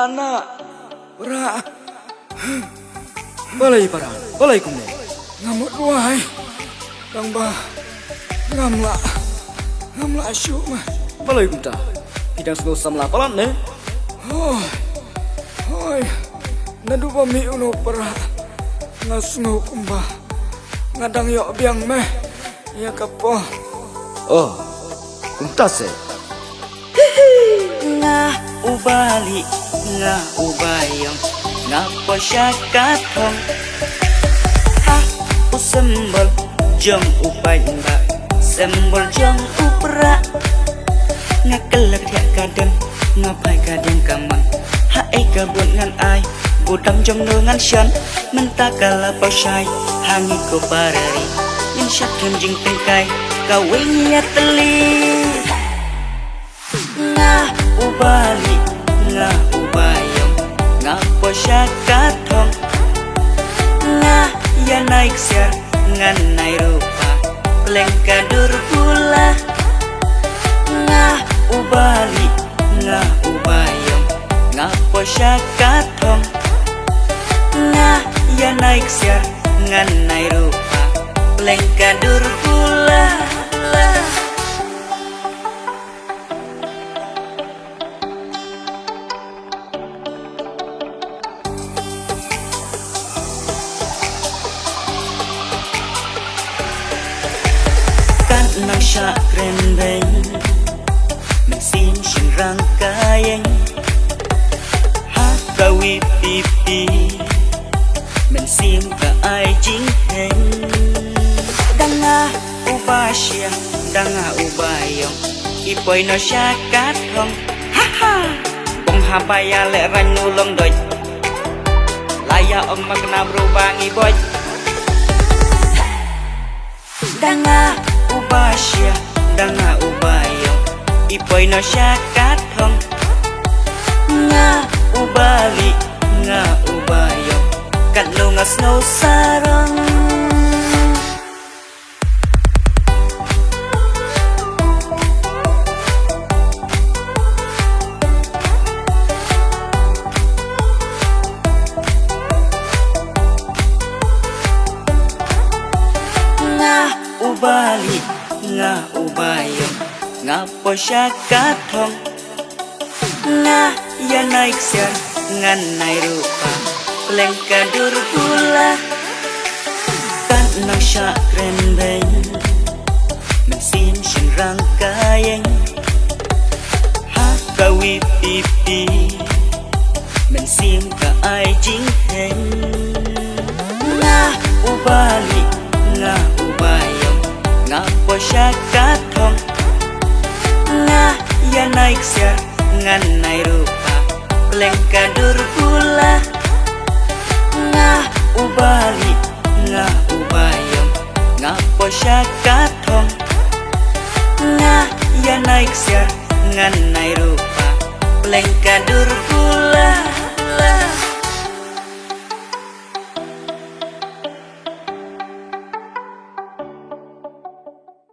anak. Para. Balai para. Balai kumne. Ngamut duai. Bang bah. Ngamla. Ngamla asyuk mah. Balai kumta. Tidak sudah samla palan ne. Hoi. Nadu bami uno para. Ngasnu kumbah. Ngadang yok biang meh. Ya kapo. Oh. Kumta se. Ngah ubali, ngah ubayong, ngapa syakat hong. Ha usembol jong ubay mbak, sembol jong upra. Ngakelak ya kadang, ngapai kadang kamang. Ha kabut ngan ai, budam jong nungan syan. Mentakala pau syai, hangi ko parari. Yang syakun jing tengkai, kawin ya teli. Ngah ubali, ngah ubayong, ngapa syakat hong. Ngah ya naik ser, ngan naik rupa, lengkadur pula. Ngah ubali, ngah ubayong, ngapa syakat hong. Ngah ya naik ser, ngan naik rupa, lengkadur pula. Nang syak rendeng Mesin shin rangkayeng Hakawi pipi Mensim ka ai jing heng Danga ubasya Danga ubayong Ipoy no syakat hong Haha Bong habaya le ran nulong doj Laya om makna berubangi boj Danga ubasya danga ubayong ipoy no syakat hong. Nga ubali nga ubayong kanungas no sarong. Nga ubali nga ubayong ngapa syakat hong. Nga ya naik ser ngan naik rupa lengkadur pula. Kan nang syak rendeng mesin shin rangkayeng hakawi pipi mensim ka ai jing heng. Nga ubali nga ubayong ngapa syakat hong. Nga ya naik ser ngan naik rupa lengkadur pula. Nga ubali nga ubayong ngapa syakat hong. Nga ya naik ser ngan naik rupa lengkadur pula.